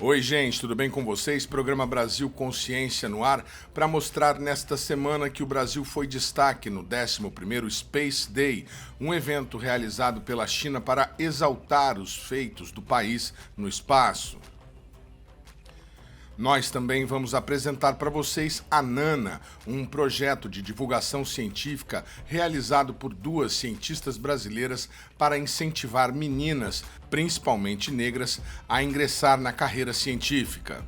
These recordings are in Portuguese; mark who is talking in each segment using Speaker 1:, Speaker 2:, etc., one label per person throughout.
Speaker 1: Oi, gente, tudo bem com vocês? Programa Brasil Consciência no ar para mostrar nesta semana que o Brasil foi destaque no 11º Space Day, um evento realizado pela China para exaltar os feitos do país no espaço. Nós também vamos apresentar para vocês a Nana, um projeto de divulgação científica realizado por duas cientistas brasileiras para incentivar meninas, principalmente negras, a ingressar na carreira científica.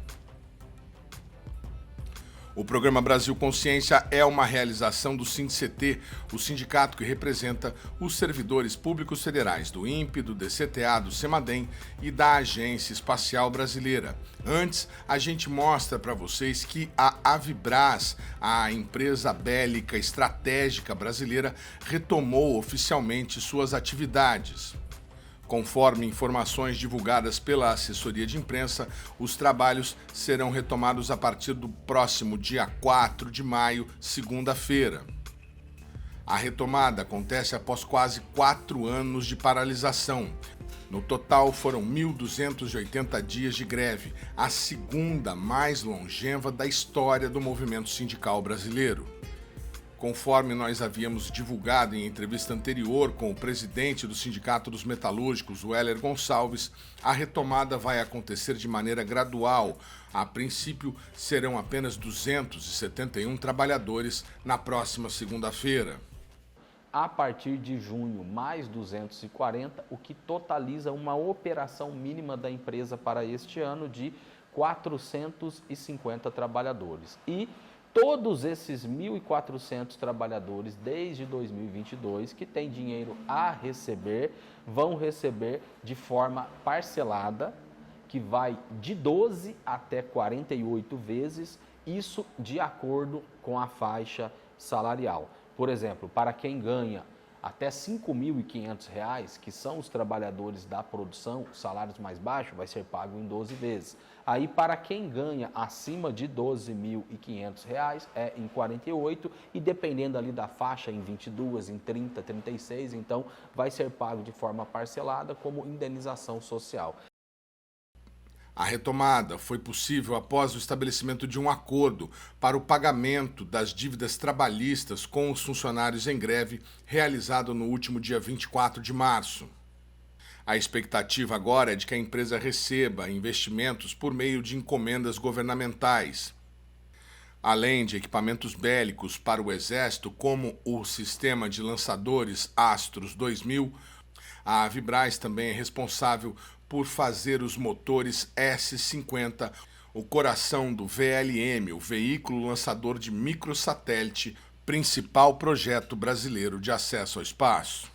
Speaker 1: O programa Brasil Consciência é uma realização do SINDCT, o sindicato que representa os servidores públicos federais do INPE, do DCTA, do CEMADEM e da Agência Espacial Brasileira. Antes, a gente mostra para vocês que a Avibraz, a empresa bélica estratégica brasileira, retomou oficialmente suas atividades. Conforme informações divulgadas pela assessoria de imprensa, os trabalhos serão retomados a partir do próximo dia 4 de maio, segunda-feira. A retomada acontece após quase 4 anos de paralisação. No total, foram 1.280 dias de greve, a segunda mais longeva da história do movimento sindical brasileiro. Conforme nós havíamos divulgado em entrevista anterior com o presidente do Sindicato dos Metalúrgicos, o Heller Gonçalves, a retomada vai acontecer de maneira gradual. A princípio, serão apenas 271 trabalhadores na próxima segunda-feira.
Speaker 2: A partir de junho, mais 240, o que totaliza uma operação mínima da empresa para este ano de 450 trabalhadores. E todos esses 1.400 trabalhadores, desde 2022, que têm dinheiro a receber, vão receber de forma parcelada, que vai de 12 até 48 vezes, isso de acordo com a faixa salarial. Por exemplo, para quem ganha até R$ 5.500, que são os trabalhadores da produção, salários mais baixos, vai ser pago em 12 vezes. Aí, para quem ganha acima de R$ 12.500, é em 48 e dependendo ali da faixa, em 22, em 30, 36, então vai ser pago de forma parcelada como indenização social.
Speaker 1: A retomada foi possível após o estabelecimento de um acordo para o pagamento das dívidas trabalhistas com os funcionários em greve, realizado no último dia 24 de março. A expectativa agora é de que a empresa receba investimentos por meio de encomendas governamentais. Além de equipamentos bélicos para o Exército, como o sistema de lançadores Astros 2000, a Avibraz também é responsável por fazer os motores S-50, o coração do VLM, o veículo lançador de microsatélite, principal projeto brasileiro de acesso ao espaço.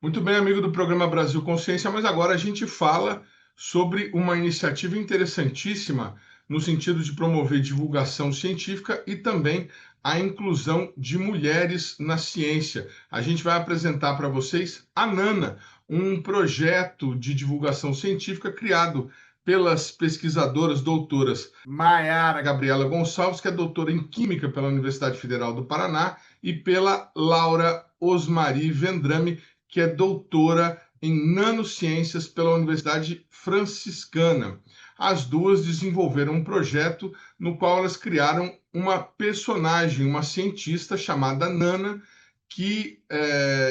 Speaker 1: Muito bem, amigo do programa Brasil Consciência, mas agora a gente fala sobre uma iniciativa interessantíssima no sentido de promover divulgação científica e também a inclusão de mulheres na ciência. A gente vai apresentar para vocês a Nana, um projeto de divulgação científica criado pelas pesquisadoras doutoras Maiara Gabriela Gonçalves, que é doutora em Química pela Universidade Federal do Paraná, e pela Laura Osmari Vendrame, que é doutora em Nanociências pela Universidade Franciscana. As duas desenvolveram um projeto no qual elas criaram uma personagem, uma cientista chamada Nana, que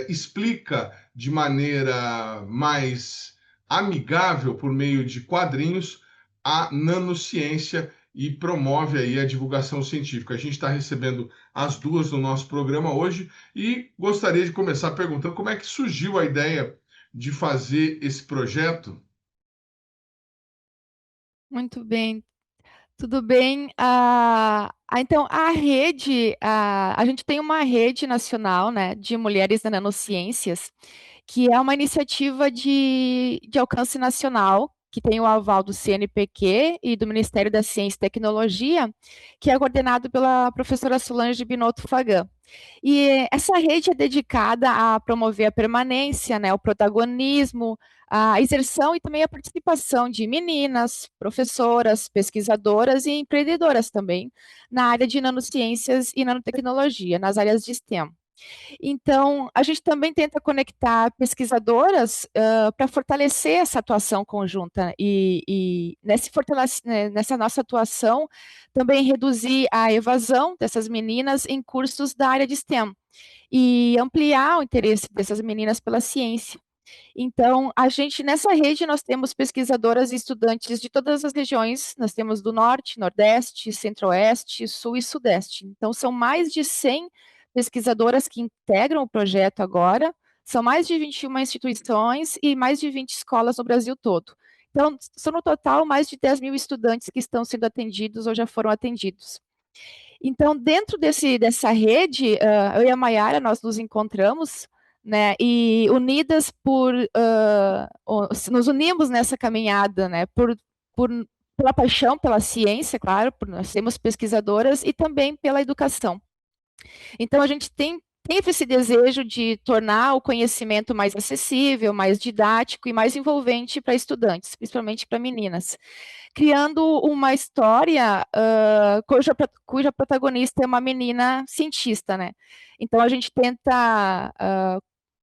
Speaker 1: explica de maneira mais amigável, por meio de quadrinhos, a nanociência e promove aí a divulgação científica. A gente está recebendo as duas no nosso programa hoje e gostaria de começar perguntando como é que surgiu a ideia de fazer esse projeto.
Speaker 3: Muito bem, tudo bem. Então, a rede, a gente tem uma rede nacional, né, de mulheres na nanociências, que é uma iniciativa de alcance nacional, que tem o aval do CNPq e do Ministério da Ciência e Tecnologia, que é coordenado pela professora Solange Binotto Fagan. E essa rede é dedicada a promover a permanência, né, o protagonismo, a inserção e também a participação de meninas, professoras, pesquisadoras e empreendedoras também na área de nanociências e nanotecnologia, nas áreas de STEM. Então, a gente também tenta conectar pesquisadoras para fortalecer essa atuação conjunta e nessa nossa atuação também reduzir a evasão dessas meninas em cursos da área de STEM e ampliar o interesse dessas meninas pela ciência. Então, nessa rede, nós temos pesquisadoras e estudantes de todas as regiões, nós temos do Norte, Nordeste, Centro-Oeste, Sul e Sudeste. Então, são mais de 100 pesquisadoras que integram o projeto agora, são mais de 21 instituições e mais de 20 escolas no Brasil todo. Então, são no total mais de 10 mil estudantes que estão sendo atendidos ou já foram atendidos. Então, dentro dessa rede, eu e a Mayara, nós nos encontramos, né, e unidas nos unimos nessa caminhada, né, pela paixão pela ciência, claro, por nós sermos pesquisadoras, e também pela educação. Então, a gente teve esse desejo de tornar o conhecimento mais acessível, mais didático e mais envolvente para estudantes, principalmente para meninas, criando uma história cuja protagonista é uma menina cientista, né? Então a gente tenta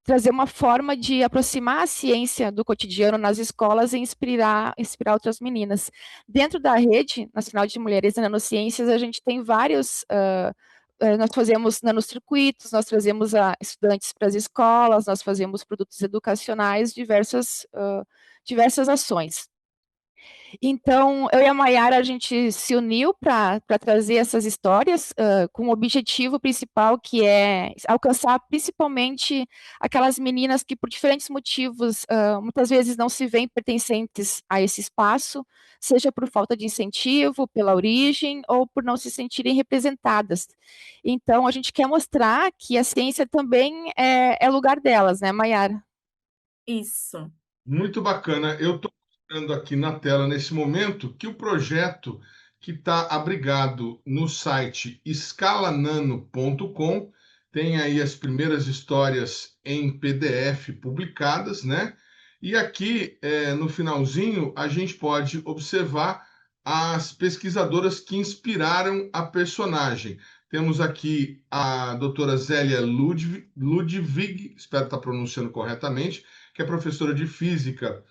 Speaker 3: trazer uma forma de aproximar a ciência do cotidiano nas escolas e inspirar outras meninas. Dentro da Rede Nacional de Mulheres em Nanociências, a gente tem vários nós fazemos nanocircuitos, nós trazemos estudantes para as escolas, nós fazemos produtos educacionais, diversas ações. Então, eu e a Mayara, a gente se uniu para trazer essas histórias com o objetivo principal, que é alcançar principalmente aquelas meninas que, por diferentes motivos, muitas vezes não se veem pertencentes a esse espaço, seja por falta de incentivo, pela origem, ou por não se sentirem representadas. Então, a gente quer mostrar que a ciência também é lugar delas, né, Mayara?
Speaker 4: Isso.
Speaker 1: Muito bacana. Eu estou mostrando aqui na tela, nesse momento, que o projeto que está abrigado no site escalanano.com tem aí as primeiras histórias em PDF publicadas, né? E aqui, no finalzinho, a gente pode observar as pesquisadoras que inspiraram a personagem. Temos aqui a doutora Zélia Ludwig, espero estar pronunciando corretamente, que é professora de física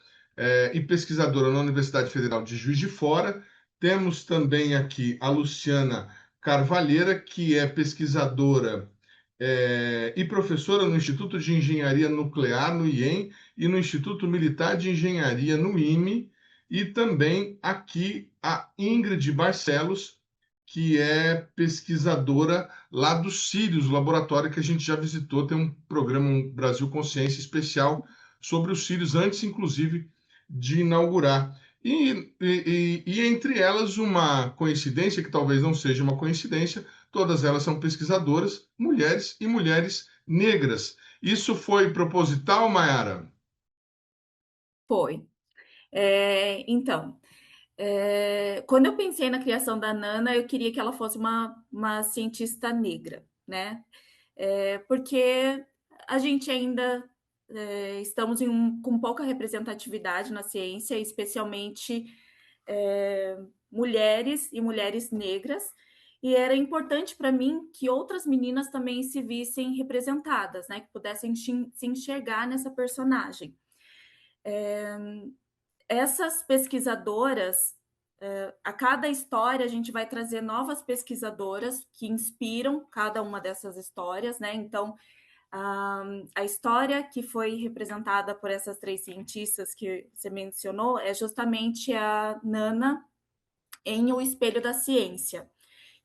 Speaker 1: e pesquisadora na Universidade Federal de Juiz de Fora. Temos também aqui a Luciana Carvalheira, que é pesquisadora e professora no Instituto de Engenharia Nuclear, no IEM, e no Instituto Militar de Engenharia, no IME. E também aqui a Ingrid Barcelos, que é pesquisadora lá do Sirius, o laboratório que a gente já visitou. Tem um programa, um Brasil Consciência especial sobre os Sirius, antes, inclusive, de inaugurar. E entre elas, uma coincidência, que talvez não seja uma coincidência, todas elas são pesquisadoras, mulheres e mulheres negras. Isso foi proposital, Mayara?
Speaker 4: Foi. Então, quando eu pensei na criação da Nana, eu queria que ela fosse uma cientista negra, né? Porque a gente ainda estamos com pouca representatividade na ciência, especialmente mulheres e mulheres negras, e era importante para mim que outras meninas também se vissem representadas, né? Que pudessem se enxergar nessa personagem. Essas pesquisadoras, a cada história a gente vai trazer novas pesquisadoras que inspiram cada uma dessas histórias, né? Então, a história que foi representada por essas 3 cientistas que você mencionou é justamente a Nana em O Espelho da Ciência,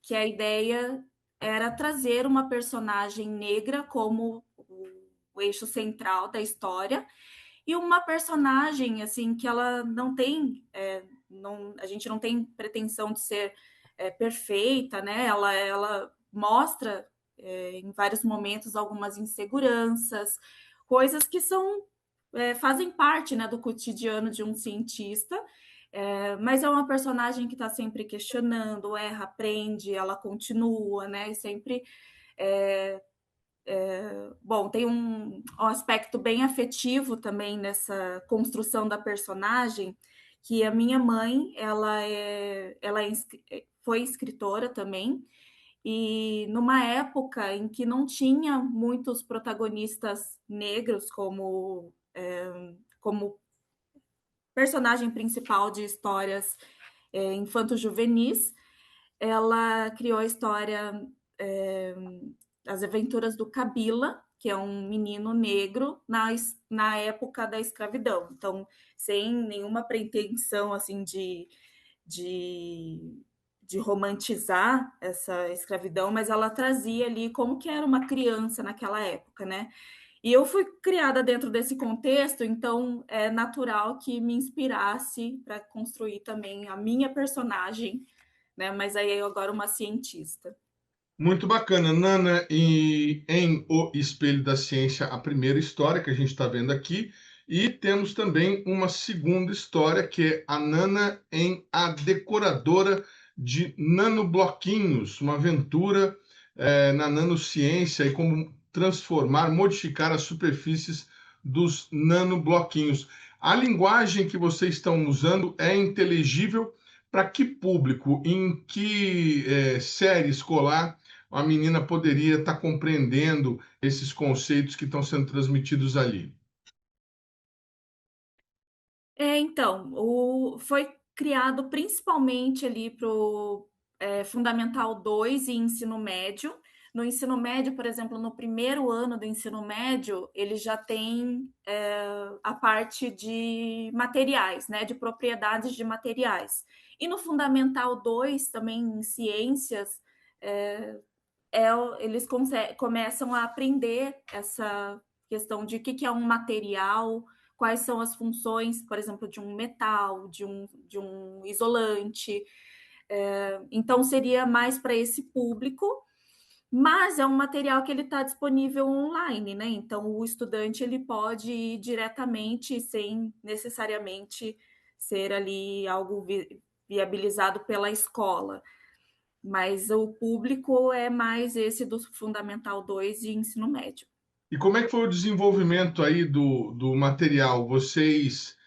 Speaker 4: que a ideia era trazer uma personagem negra como o eixo central da história, e uma personagem assim que ela não tem, a gente não tem pretensão de ser perfeita, né? Ela mostra em vários momentos algumas inseguranças, coisas que fazem parte, né, do cotidiano de um cientista, mas é uma personagem que está sempre questionando, erra, aprende, ela continua, né? Sempre bom, tem um aspecto bem afetivo também nessa construção da personagem, que a minha mãe, foi escritora também, e numa época em que não tinha muitos protagonistas negros como personagem principal de histórias infanto-juvenis, ela criou a história As Aventuras do Kabila, que é um menino negro na época da escravidão. Então, sem nenhuma pretensão assim de, de romantizar essa escravidão, mas ela trazia ali como que era uma criança naquela época, né? E eu fui criada dentro desse contexto, então é natural que me inspirasse para construir também a minha personagem, né? Mas aí eu agora uma cientista.
Speaker 1: Muito bacana, Nana, e em O Espelho da Ciência, a primeira história que a gente está vendo aqui, e temos também uma segunda história, que é a Nana em A Decoradora de Nanobloquinhos, uma aventura na nanociência e como transformar, modificar as superfícies dos nanobloquinhos. A linguagem que vocês estão usando é inteligível para que público, em que série escolar a menina poderia estar compreendendo esses conceitos que estão sendo transmitidos ali?
Speaker 4: Então, foi criado principalmente ali para o Fundamental 2 e ensino médio. No ensino médio, por exemplo, no primeiro ano do ensino médio, ele já tem a parte de materiais, né, de propriedades de materiais. E no Fundamental 2, também em ciências, é, eles começam a aprender essa questão de o que é um material, quais são as funções, por exemplo, de um metal, de um isolante. Então, seria mais para esse público, mas é um material que ele está disponível online, né? Então, o estudante ele pode ir diretamente, sem necessariamente ser ali algo viabilizado pela escola. Mas o público é mais esse do Fundamental 2 e ensino médio.
Speaker 1: E como é que foi o desenvolvimento aí do material? Vocês,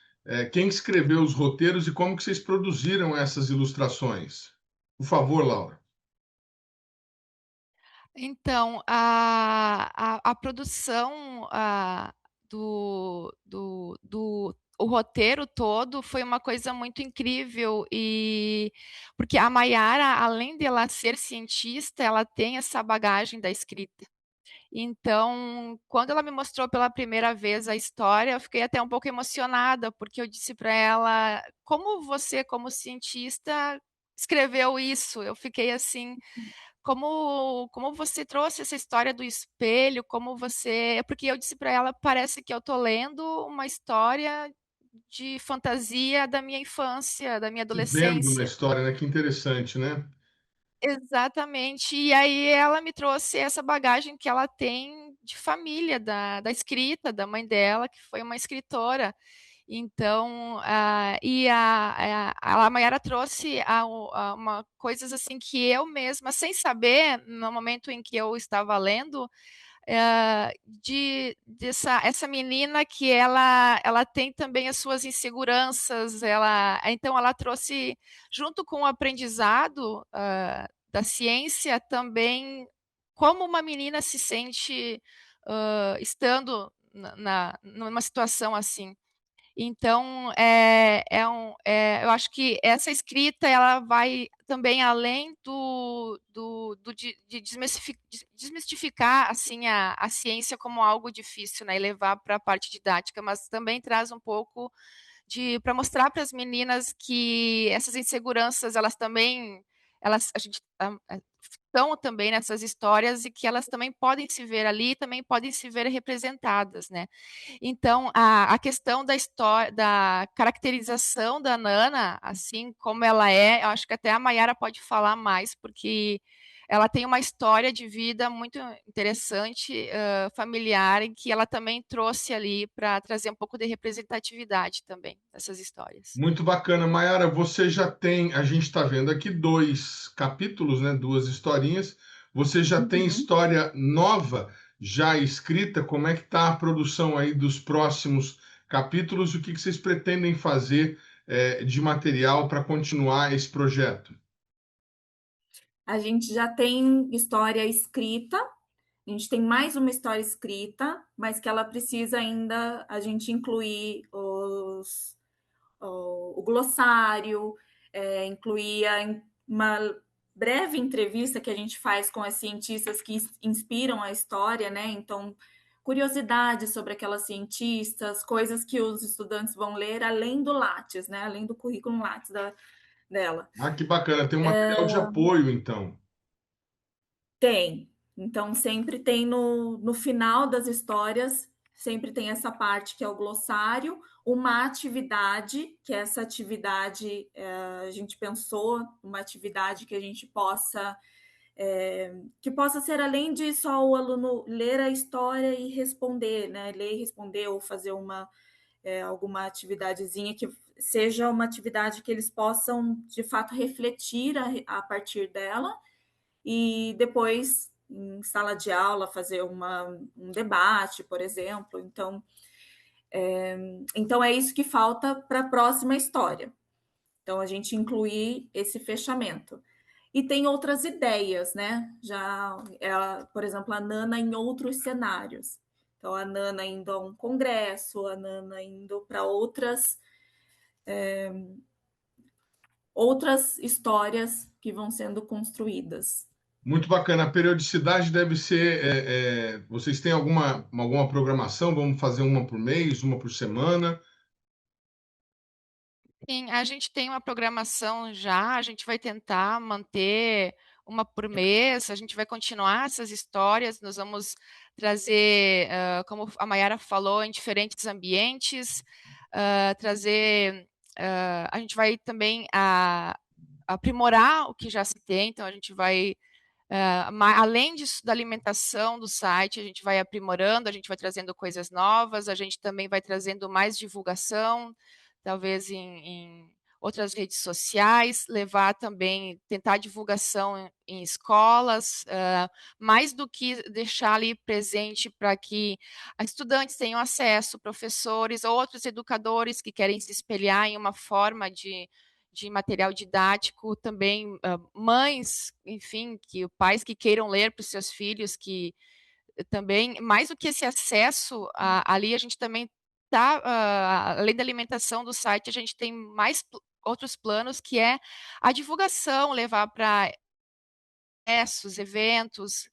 Speaker 1: quem escreveu os roteiros e como que vocês produziram essas ilustrações? Por favor, Laura.
Speaker 3: Então, a produção o roteiro todo foi uma coisa muito incrível, e porque a Maiara, além de ela ser cientista, ela tem essa bagagem da escrita. Então, quando ela me mostrou pela primeira vez a história, eu fiquei até um pouco emocionada, porque eu disse para ela: como você, como cientista, escreveu isso? Eu fiquei assim, como você trouxe essa história do espelho, como você. Porque eu disse para ela: parece que eu estou lendo uma história de fantasia da minha infância, da minha
Speaker 1: Se vendo na
Speaker 3: adolescência.
Speaker 1: história, né? Que interessante, né?
Speaker 3: Exatamente. E aí ela me trouxe essa bagagem que ela tem de família, da escrita, da mãe dela, que foi uma escritora. Então, a Mayara trouxe uma coisas assim que eu mesma, sem saber, no momento em que eu estava lendo, essa menina que ela tem também as suas inseguranças, então ela trouxe, junto com o aprendizado da ciência, também como uma menina se sente estando numa situação assim. Então, eu acho que essa escrita ela vai também além de desmistificar assim, a ciência como algo difícil, né, e levar para a parte didática, mas também traz um pouco para mostrar para as meninas que essas inseguranças, elas também, a gente estão também nessas histórias, e que elas também podem se ver ali, também podem se ver representadas, né? Então, a questão da história, da caracterização da Nana, assim como ela é, eu acho que até a Maiara pode falar mais, porque ela tem uma história de vida muito interessante, familiar, em que ela também trouxe ali para trazer um pouco de representatividade também nessas histórias.
Speaker 1: Muito bacana, Mayara. Você já tem, a gente está vendo aqui dois capítulos, né? Duas historinhas. Você já tem
Speaker 4: Uhum.
Speaker 1: história nova já escrita? Como é que está a produção aí dos próximos capítulos? O que que vocês pretendem fazer de material para continuar esse projeto?
Speaker 4: A gente já tem história escrita, a gente tem mais uma história escrita, mas que ela precisa ainda a gente incluir o glossário, incluir uma breve entrevista que a gente faz com as cientistas que inspiram a história, né? Então, curiosidades sobre aquelas cientistas, coisas que os estudantes vão ler além do Lattes, né? Além do currículo Lattes dela.
Speaker 1: Ah, que bacana. Tem um material de apoio, então.
Speaker 4: Tem. Então, sempre tem no final das histórias, sempre tem essa parte que é o glossário, uma atividade, que essa atividade a gente pensou, uma atividade que a gente possa, que possa ser além de só o aluno ler a história e responder, né? Ler e responder ou fazer alguma atividadezinha que seja uma atividade que eles possam, de fato, refletir a partir dela e depois em sala de aula fazer um debate, por exemplo. Então é isso que falta para a próxima história. Então a gente incluir esse fechamento. E tem outras ideias, né? Já, por exemplo, a Nana em outros cenários. Então a Nana indo a um congresso, a Nana indo para outras histórias que vão sendo construídas.
Speaker 1: Muito bacana. A periodicidade deve ser. Vocês têm alguma programação? Vamos fazer uma por mês, uma por semana?
Speaker 3: Sim, a gente tem uma programação já, a gente vai tentar manter uma por mês, a gente vai continuar essas histórias, nós vamos trazer, como a Mayara falou, em diferentes ambientes, trazer, a gente vai também aprimorar o que já se tem, então a gente vai, além disso, da alimentação do site, a gente vai aprimorando, a gente vai trazendo coisas novas, a gente também vai trazendo mais divulgação, talvez em outras redes sociais, levar também, tentar divulgação em escolas, mais do que deixar ali presente para que estudantes tenham acesso, professores, outros educadores que querem se espelhar em uma forma de material didático, também mães, enfim, que pais que queiram ler para os seus filhos, que também, mais do que esse acesso, ali a gente também tá, além da alimentação do site, a gente tem mais outros planos, que é a divulgação, levar para eventos,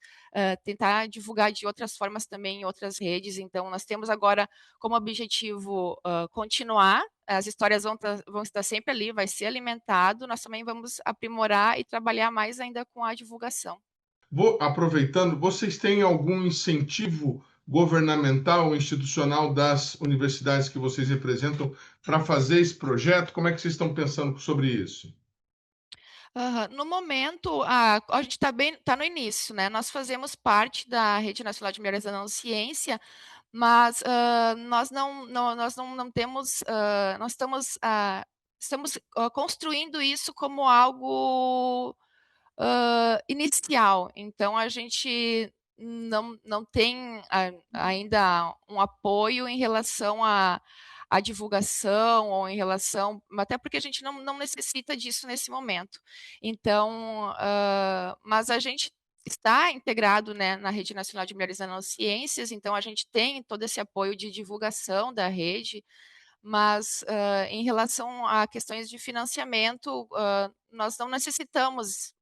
Speaker 3: tentar divulgar de outras formas também em outras redes. Então, nós temos agora como objetivo continuar, as histórias vão estar sempre ali, vai ser alimentado, nós também vamos aprimorar e trabalhar mais ainda com a divulgação.
Speaker 1: Aproveitando, vocês têm algum incentivo governamental, institucional das universidades que vocês representam para fazer esse projeto? Como é que vocês estão pensando sobre isso?
Speaker 3: No momento, a gente tá no início, né? Nós fazemos parte da Rede Nacional de Mulheres da Nanociência, mas nós não temos, estamos construindo isso como algo inicial. Então, a gente não tem ainda um apoio em relação à divulgação ou em relação, até porque a gente não necessita disso nesse momento. Então, mas a gente está integrado, né, na Rede Nacional de Mulheres das Nanociências, então a gente tem todo esse apoio de divulgação da rede, mas em relação a questões de financiamento, nós não necessitamos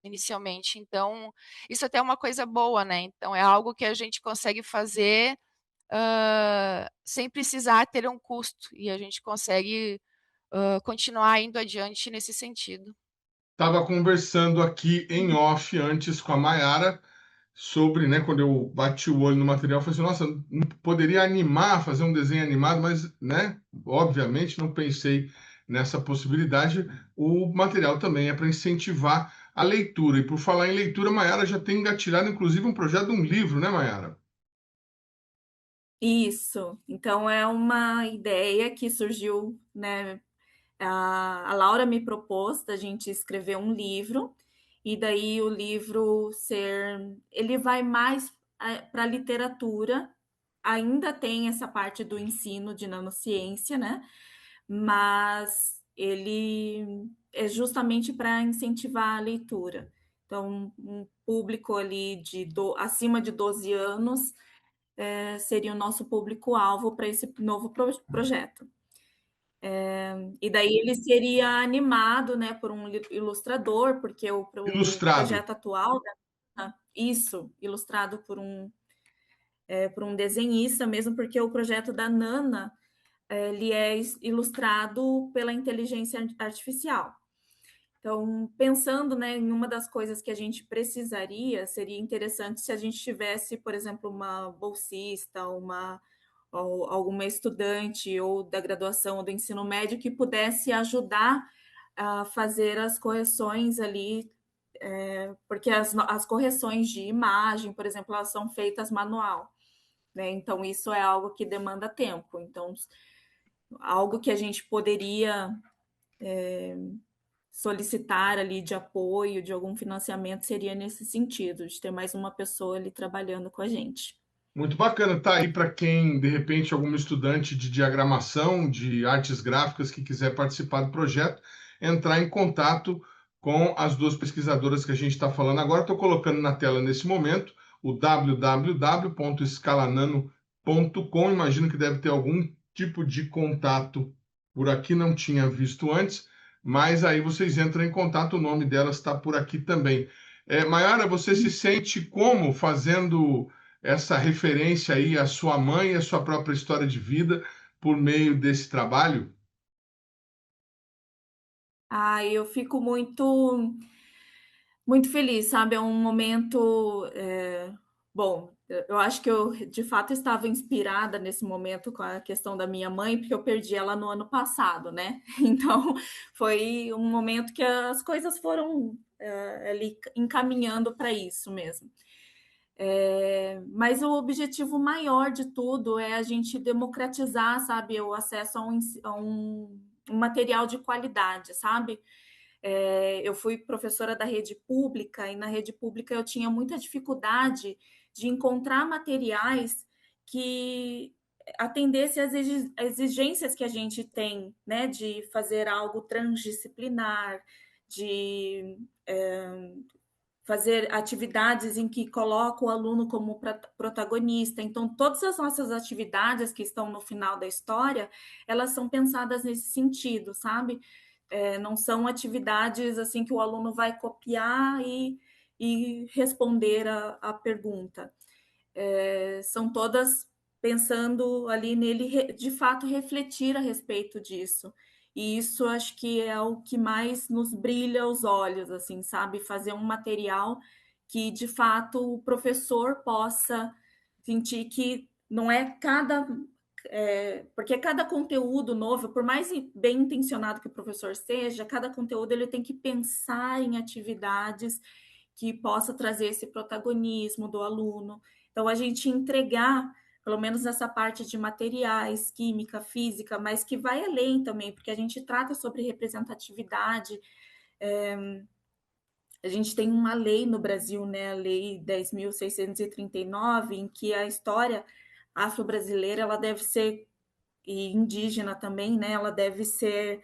Speaker 3: inicialmente. Então, isso até é uma coisa boa, né? Então, é algo que a gente consegue fazer sem precisar ter um custo, e a gente consegue continuar indo adiante nesse sentido.
Speaker 1: Estava conversando aqui em off antes com a Mayara sobre, né, quando eu bati o olho no material, eu falei assim, nossa, não poderia animar, fazer um desenho animado, mas, né, obviamente não pensei nessa possibilidade. O material também é para incentivar a leitura. E por falar em leitura, a Mayara já tem engatilhado, inclusive, um projeto de um livro, né, Mayara?
Speaker 4: Isso. Então é uma ideia que surgiu, né? A Laura me propôs da gente escrever um livro, e daí o livro ele vai mais para a literatura, ainda tem essa parte do ensino de nanociência, né? Mas ele é justamente para incentivar a leitura. Então, um público ali acima de 12 anos seria o nosso público-alvo para esse novo projeto. E daí ele seria animado, né, por um ilustrador, porque o
Speaker 1: Ilustrado.
Speaker 4: projeto atual, isso, ilustrado por um desenhista mesmo, porque o projeto da Nana, ele é ilustrado pela inteligência artificial. Então, pensando, né, em uma das coisas que a gente precisaria, seria interessante se a gente tivesse, por exemplo, uma bolsista, ou alguma estudante ou da graduação ou do ensino médio que pudesse ajudar a fazer as correções ali, porque as correções de imagem, por exemplo, elas são feitas manual, né? Então, isso é algo que demanda tempo. Então, algo que a gente poderia solicitar ali de apoio, de algum financiamento, seria nesse sentido, de ter mais uma pessoa ali trabalhando com a gente.
Speaker 1: Muito bacana, tá aí para quem, de repente, algum estudante de diagramação, de artes gráficas que quiser participar do projeto, entrar em contato com as duas pesquisadoras que a gente está falando agora. Estou colocando na tela nesse momento o www.escalanano.com. Imagino que deve ter algum tipo de contato por aqui, não tinha visto antes, mas aí vocês entram em contato, o nome delas está por aqui também. Maiara, você se sente como fazendo essa referência aí à sua mãe e à sua própria história de vida por meio desse trabalho?
Speaker 4: Eu fico muito feliz, sabe? É um momento bom. Eu acho que eu de fato estava inspirada nesse momento com a questão da minha mãe, porque eu perdi ela no ano passado, né? Então foi um momento que as coisas foram ali encaminhando para isso mesmo. Mas o objetivo maior de tudo é a gente democratizar, sabe, o acesso a um material de qualidade, sabe? Eu fui professora da rede pública e na rede pública eu tinha muita dificuldade de encontrar materiais que atendessem às exigências que a gente tem, né, de fazer algo transdisciplinar, de fazer atividades em que coloca o aluno como protagonista. Então, todas as nossas atividades que estão no final da história, elas são pensadas nesse sentido, sabe? Não são atividades assim que o aluno vai copiar e responder a pergunta. São todas pensando ali nele, de fato, refletir a respeito disso. E isso acho que é o que mais nos brilha os olhos, assim, sabe? Fazer um material que, de fato, o professor possa sentir que não é porque cada conteúdo novo, por mais bem intencionado que o professor seja, cada conteúdo ele tem que pensar em atividades que possa trazer esse protagonismo do aluno. Então, a gente entregar, pelo menos nessa parte de materiais, química, física, mas que vai além também, porque a gente trata sobre representatividade. A gente tem uma lei no Brasil, né, a Lei 10.639, em que a história afro-brasileira ela deve ser, e indígena também, né, ela deve ser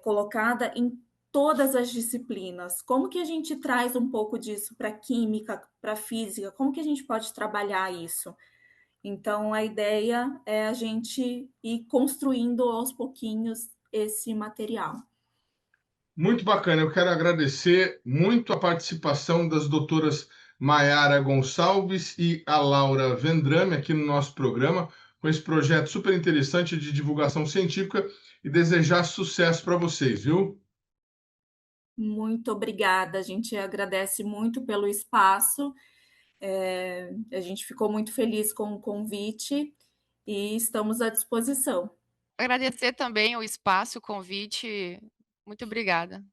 Speaker 4: colocada em todas as disciplinas. Como que a gente traz um pouco disso para química, para física? Como que a gente pode trabalhar isso? Então, a ideia é a gente ir construindo aos pouquinhos esse material.
Speaker 1: Muito bacana. Eu quero agradecer muito a participação das doutoras Maiara Gonçalves e a Laura Vendrame aqui no nosso programa, com esse projeto super interessante de divulgação científica e desejar sucesso para vocês, viu?
Speaker 4: Muito obrigada. A gente agradece muito pelo espaço. A gente ficou muito feliz com o convite e estamos à disposição.
Speaker 3: Agradecer também o espaço, o convite. Muito obrigada.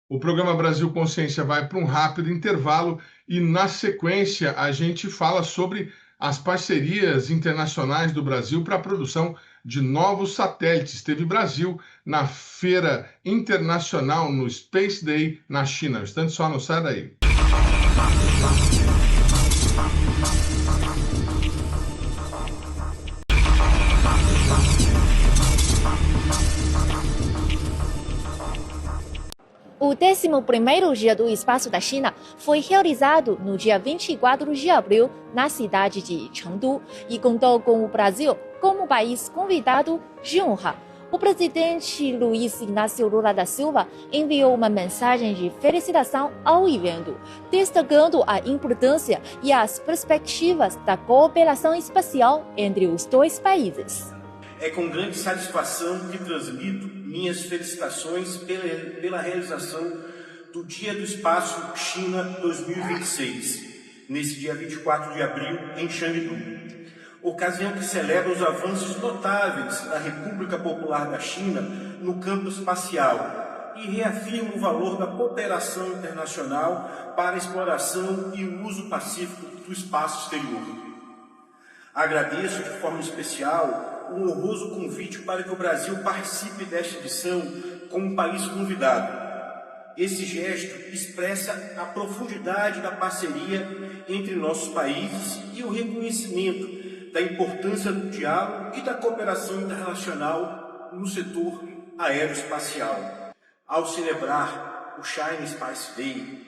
Speaker 1: O programa Brasil Consciência vai para um rápido intervalo e, na sequência, a gente fala sobre as parcerias internacionais do Brasil para a produção de novos satélites. Teve Brasil na Feira Internacional, no Space Day, na China. Um instante só, não sai daí.
Speaker 5: O 11º Dia do Espaço da China foi realizado no dia 24 de abril na cidade de Chengdu e contou com o Brasil como país convidado de honra. O presidente Luiz Inácio Lula da Silva enviou uma mensagem de felicitação ao evento, destacando a importância e as perspectivas da cooperação espacial entre os dois países.
Speaker 6: É com grande satisfação que transmito minhas felicitações pela realização do Dia do Espaço China 2026, nesse dia 24 de abril, em Chengdu. Ocasião que celebra os avanços notáveis da República Popular da China no campo espacial e reafirma o valor da cooperação internacional para a exploração e o uso pacífico do espaço exterior. Agradeço de forma especial o honroso convite para que o Brasil participe desta edição como país convidado. Esse gesto expressa a profundidade da parceria entre nossos países e o reconhecimento da importância do diálogo e da cooperação internacional no setor aeroespacial. Ao celebrar o China Space Day,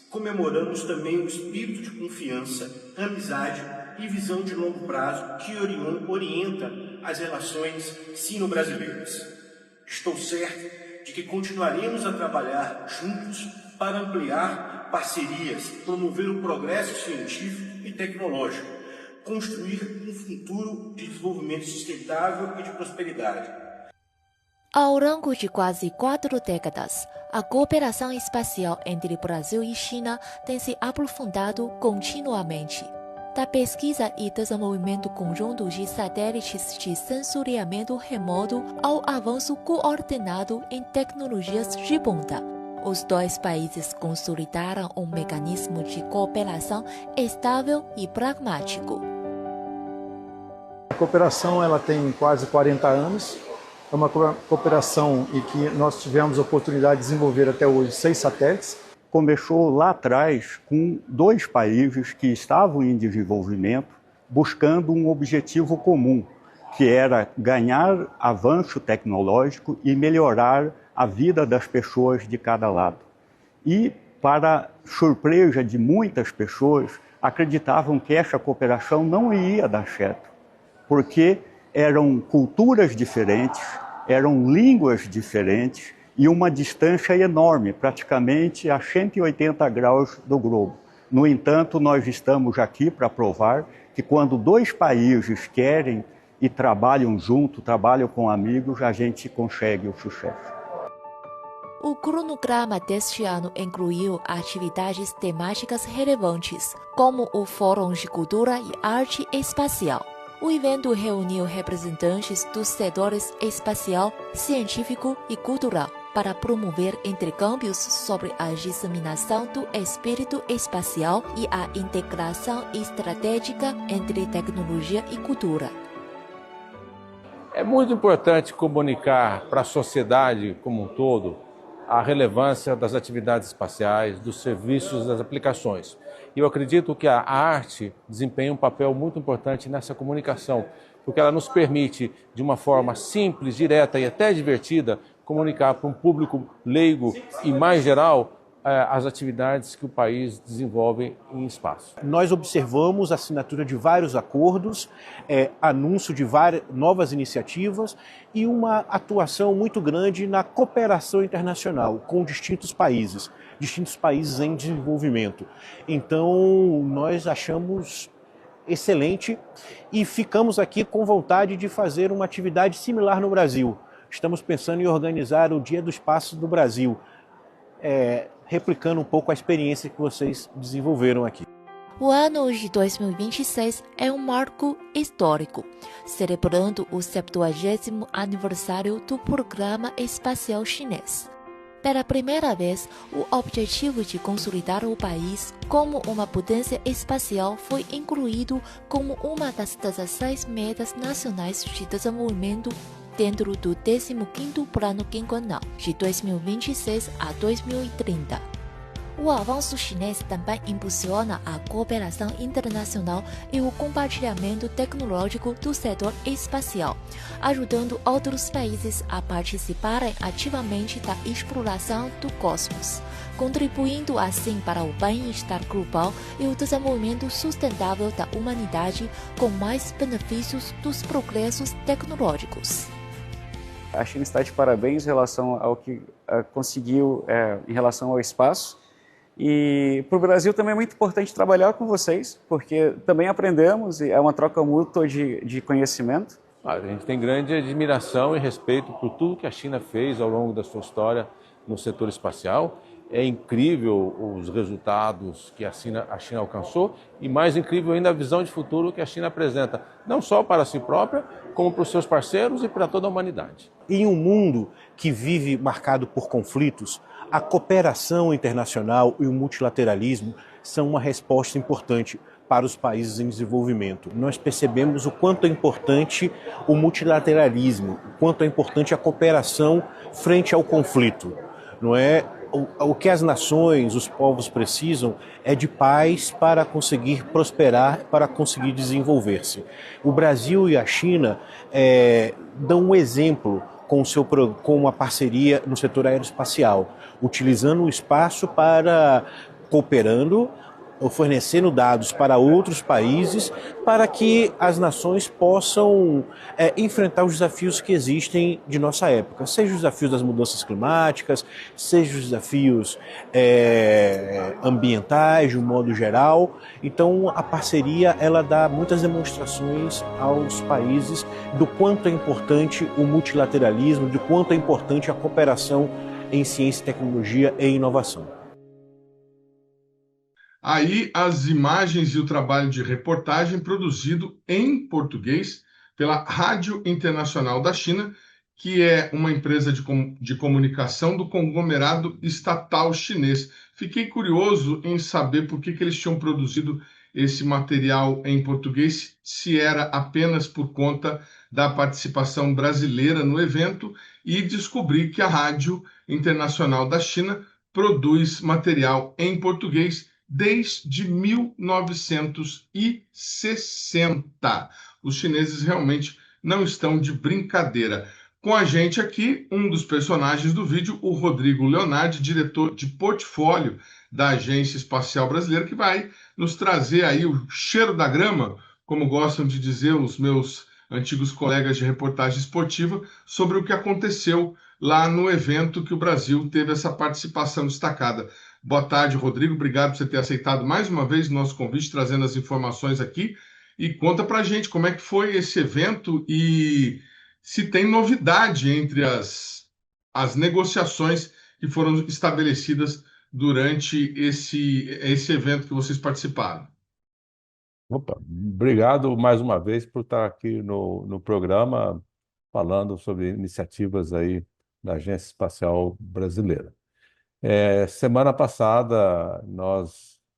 Speaker 6: comemoramos também o espírito de confiança, amizade e visão de longo prazo que orienta as relações sino-brasileiras. Estou certo de que continuaremos a trabalhar juntos para ampliar parcerias, promover o progresso científico e tecnológico, construir um futuro de desenvolvimento sustentável e de prosperidade.
Speaker 5: Ao longo de quase 4 décadas, a cooperação espacial entre Brasil e China tem se aprofundado continuamente. Da pesquisa e desenvolvimento conjunto de satélites de sensoriamento remoto ao avanço coordenado em tecnologias de ponta, os dois países consolidaram um mecanismo de cooperação estável e pragmático.
Speaker 7: A cooperação ela tem quase 40 anos. É uma cooperação em que nós tivemos a oportunidade de desenvolver até hoje 6 satélites.
Speaker 8: Começou lá atrás com 2 países que estavam em desenvolvimento, buscando um objetivo comum, que era ganhar avanço tecnológico e melhorar a vida das pessoas de cada lado. E, para surpresa de muitas pessoas, acreditavam que essa cooperação não ia dar certo, porque eram culturas diferentes, eram línguas diferentes, e uma distância enorme, praticamente a 180 graus do globo. No entanto, nós estamos aqui para provar que quando 2 países querem e trabalham junto, trabalham com amigos, a gente consegue o sucesso.
Speaker 5: O cronograma deste ano incluiu atividades temáticas relevantes, como o Fórum de Cultura e Arte Espacial. O evento reuniu representantes dos setores espacial, científico e cultural para promover intercâmbios sobre a disseminação do espírito espacial e a integração estratégica entre tecnologia e cultura.
Speaker 9: É muito importante comunicar para a sociedade como um todo a relevância das atividades espaciais, dos serviços, das aplicações. E eu acredito que a arte desempenha um papel muito importante nessa comunicação, porque ela nos permite, de uma forma simples, direta e até divertida, comunicar para um público leigo e mais geral as atividades que o país desenvolve em espaço.
Speaker 10: Nós observamos a assinatura de vários acordos, anúncio de várias novas iniciativas e uma atuação muito grande na cooperação internacional com distintos países em desenvolvimento. Então, nós achamos excelente e ficamos aqui com vontade de fazer uma atividade similar no Brasil. Estamos pensando em organizar o Dia do Espaço do Brasil, replicando um pouco a experiência que vocês desenvolveram aqui.
Speaker 5: O ano de 2026 é um marco histórico, celebrando o 70º aniversário do Programa Espacial Chinês. Pela primeira vez, o objetivo de consolidar o país como uma potência espacial foi incluído como uma das 16 metas nacionais de desenvolvimento dentro do 15º Plano Quinquenal, de 2026 a 2030. O avanço chinês também impulsiona a cooperação internacional e o compartilhamento tecnológico do setor espacial, ajudando outros países a participarem ativamente da exploração do cosmos, contribuindo assim para o bem-estar global e o desenvolvimento sustentável da humanidade com mais benefícios dos progressos tecnológicos.
Speaker 11: A China está de parabéns em relação ao que conseguiu em relação ao espaço. E para o Brasil também é muito importante trabalhar com vocês, porque também aprendemos e é uma troca mútua de conhecimento.
Speaker 9: A gente tem grande admiração e respeito por tudo que a China fez ao longo da sua história no setor espacial. É incrível os resultados que a China alcançou e mais incrível ainda a visão de futuro que a China apresenta, não só para si própria, como para os seus parceiros e para toda a humanidade.
Speaker 10: Em um mundo que vive marcado por conflitos, a cooperação internacional e o multilateralismo são uma resposta importante para os países em desenvolvimento. Nós percebemos o quanto é importante o multilateralismo, o quanto é importante a cooperação frente ao conflito. Não é? O que as nações, os povos precisam é de paz para conseguir prosperar, para conseguir desenvolver-se. O Brasil e a China dão um exemplo com uma parceria no setor aeroespacial, utilizando o espaço para cooperando, fornecendo dados para outros países, para que as nações possam enfrentar os desafios que existem de nossa época, seja os desafios das mudanças climáticas, seja os desafios ambientais, de um modo geral. Então, a parceria ela dá muitas demonstrações aos países do quanto é importante o multilateralismo, do quanto é importante a cooperação em ciência, tecnologia e inovação.
Speaker 1: Aí as imagens e o trabalho de reportagem produzido em português pela Rádio Internacional da China, que é uma empresa de comunicação do conglomerado estatal chinês. Fiquei curioso em saber por que eles tinham produzido esse material em português, se era apenas por conta da participação brasileira no evento, e descobri que a Rádio Internacional da China produz material em português desde 1960. Os chineses realmente não estão de brincadeira. Com a gente aqui, um dos personagens do vídeo, o Rodrigo Leonardi, diretor de portfólio da Agência Espacial Brasileira, que vai nos trazer aí o cheiro da grama, como gostam de dizer os meus antigos colegas de reportagem esportiva, sobre o que aconteceu lá no evento que o Brasil teve essa participação destacada. Boa tarde, Rodrigo. Obrigado por você ter aceitado mais uma vez o nosso convite, trazendo as informações aqui. E conta pra gente como é que foi esse evento e se tem novidade entre as negociações que foram estabelecidas durante esse evento que vocês participaram.
Speaker 9: Opa, obrigado mais uma vez por estar aqui no programa falando sobre iniciativas aí da Agência Espacial Brasileira. Semana passada,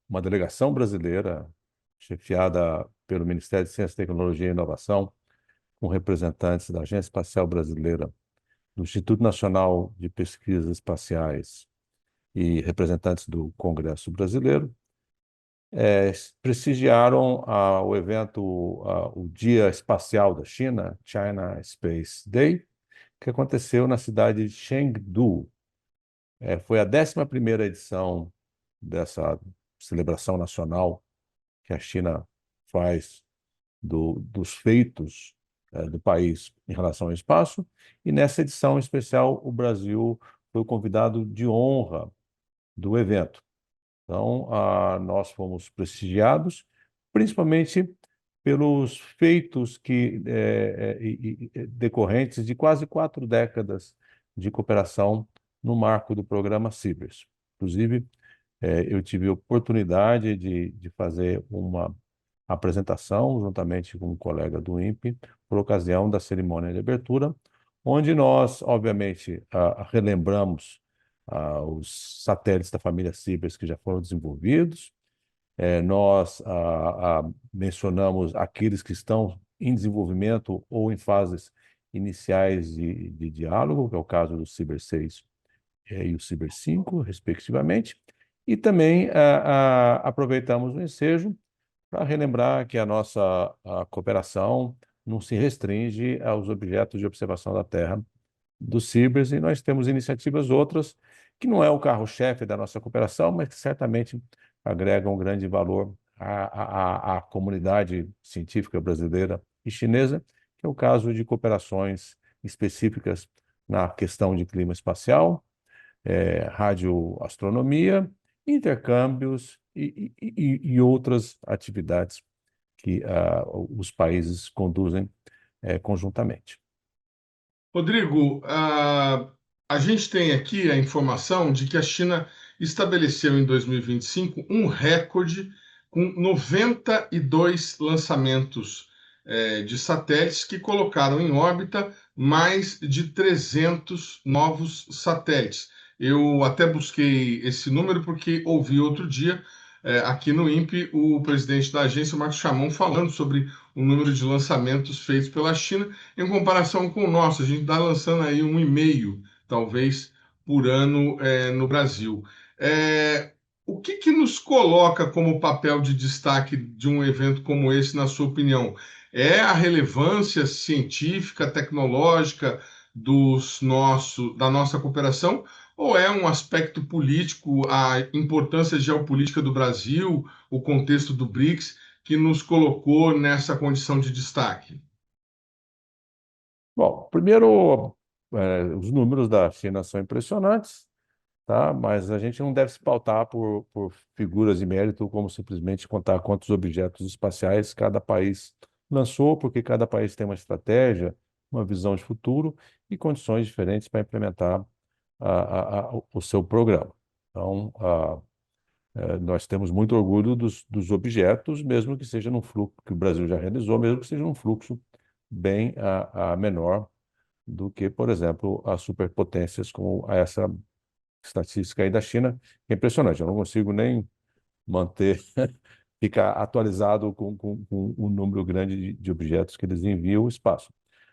Speaker 9: uma delegação brasileira, chefiada pelo Ministério de Ciência, Tecnologia e Inovação, com representantes da Agência Espacial Brasileira, do Instituto Nacional de Pesquisas Espaciais e representantes do Congresso Brasileiro, prestigiaram o evento, o Dia Espacial da China, China Space Day, que aconteceu na cidade de Chengdu. Foi a 11ª edição dessa celebração nacional que a China faz dos feitos do país em relação ao espaço, e nessa edição especial o Brasil foi o convidado de honra do evento. Então, nós fomos prestigiados, principalmente pelos feitos decorrentes de quase 4 décadas de cooperação no marco do programa CIBERS. Inclusive, eu tive a oportunidade de fazer uma apresentação, juntamente com um colega do INPE, por ocasião da cerimônia de abertura, onde nós, obviamente, relembramos os satélites da família CIBERS que já foram desenvolvidos. Nós mencionamos aqueles que estão em desenvolvimento ou em fases iniciais de diálogo, que é o caso do CIBER 6 e o CIBER 5, respectivamente. E também aproveitamos o ensejo para relembrar que a nossa cooperação não se restringe aos objetos de observação da Terra do CIBERS, e nós temos iniciativas outras que não é o carro-chefe da nossa cooperação, mas que certamente agregam um grande valor à comunidade científica brasileira e chinesa, que é o caso de cooperações específicas na questão de clima espacial, radioastronomia, intercâmbios e outras atividades que os países conduzem conjuntamente.
Speaker 1: Rodrigo, a gente tem aqui a informação de que a China estabeleceu em 2025 um recorde com 92 lançamentos de satélites que colocaram em órbita mais de 300 novos satélites. Eu até busquei esse número porque ouvi outro dia aqui no INPE o presidente da agência, Marcos Chamon, falando sobre o número de lançamentos feitos pela China em comparação com o nosso. A gente está lançando aí 1,5, talvez, por ano no Brasil. O que nos coloca como papel de destaque de um evento como esse, na sua opinião? É a relevância científica, tecnológica da nossa cooperação, ou é um aspecto político, a importância geopolítica do Brasil, o contexto do BRICS, que nos colocou nessa condição de destaque?
Speaker 9: Bom, primeiro, os números da China são impressionantes, tá? Mas a gente não deve se pautar por figuras de mérito, como simplesmente contar quantos objetos espaciais cada país lançou, porque cada país tem uma estratégia, uma visão de futuro e condições diferentes para implementar o seu programa. Então, nós temos muito orgulho dos objetos, mesmo que seja num fluxo que o Brasil já realizou, mesmo que seja num fluxo bem menor do que, por exemplo, as superpotências, como essa estatística aí da China, que é impressionante. Eu não consigo nem manter, ficar atualizado com um número grande de objetos que eles enviam ao espaço.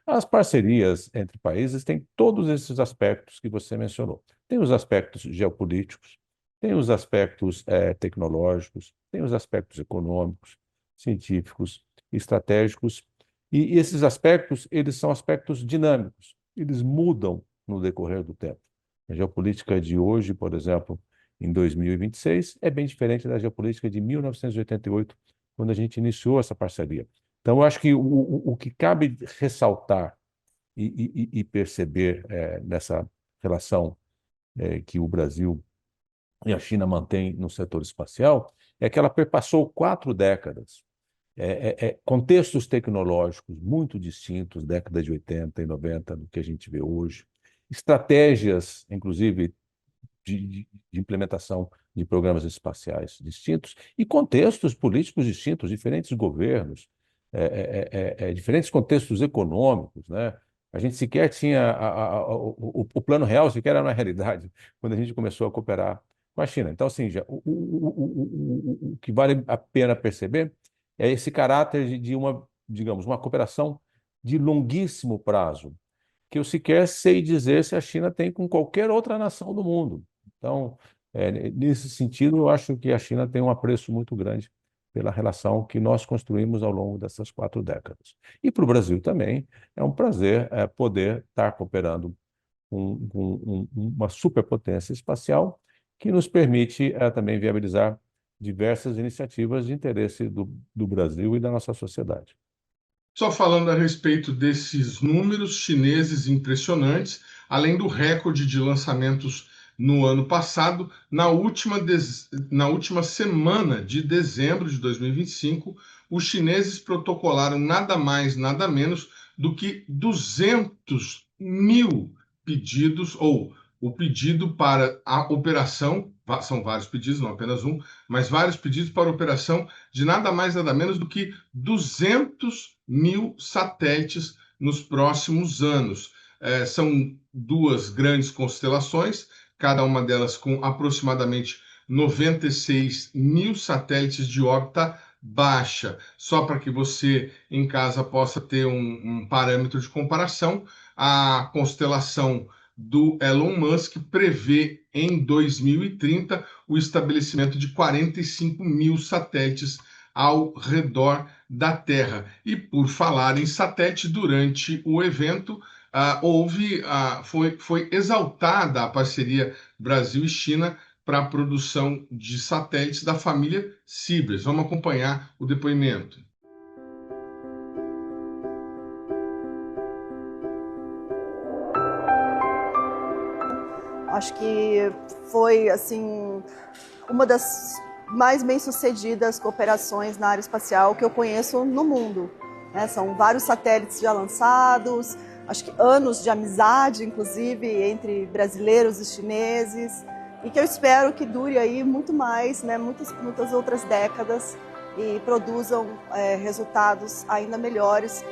Speaker 9: As parcerias entre países têm todos esses aspectos que você mencionou. Tem os aspectos geopolíticos, tem os aspectos tecnológicos, tem os aspectos econômicos, científicos, estratégicos, e esses aspectos, eles são aspectos dinâmicos, eles mudam no decorrer do tempo. A geopolítica de hoje, por exemplo, em 2026, é bem diferente da geopolítica de 1988, quando a gente iniciou essa parceria. Então, eu acho que o que cabe ressaltar e perceber nessa relação que o Brasil e a China mantêm no setor espacial é que ela perpassou 4 décadas, contextos tecnológicos muito distintos, década de 80 e 90, do que a gente vê hoje, estratégias, inclusive, de implementação de programas espaciais distintos e contextos políticos distintos, diferentes governos, diferentes contextos econômicos, né? A gente sequer tinha o plano real, sequer era na realidade, quando a gente começou a cooperar com a China. Então, assim, o que vale a pena perceber é esse caráter de uma, digamos, uma cooperação de longuíssimo prazo, que eu sequer sei dizer se a China tem com qualquer outra nação do mundo. Então, nesse sentido, eu acho que a China tem um apreço muito grande pela relação que nós construímos ao longo dessas 4 décadas. E para o Brasil também é um prazer poder estar cooperando com uma superpotência espacial que nos permite também viabilizar diversas iniciativas de interesse do Brasil e da nossa sociedade.
Speaker 1: Só falando a respeito desses números chineses impressionantes, além do recorde de lançamentos no ano passado, na última semana de dezembro de 2025, os chineses protocolaram nada mais, nada menos do que 200 mil pedidos, ou o pedido para a operação, são vários pedidos, não apenas um, mas vários pedidos para a operação de nada mais, nada menos do que 200 mil satélites nos próximos anos. São 2 grandes constelações, cada uma delas com aproximadamente 96 mil satélites de órbita baixa. Só para que você em casa possa ter um parâmetro de comparação, a constelação do Elon Musk prevê em 2030 o estabelecimento de 45 mil satélites ao redor da Terra. E por falar em satélite, durante o evento foi exaltada a parceria Brasil e China para a produção de satélites da família Sibers. Vamos acompanhar o depoimento.
Speaker 12: Acho que foi assim uma das mais bem-sucedidas cooperações na área espacial que eu conheço no mundo. São vários satélites já lançados, acho que anos de amizade, inclusive, entre brasileiros e chineses, e que eu espero que dure aí muito mais, muitas outras décadas, e produzam resultados ainda melhores.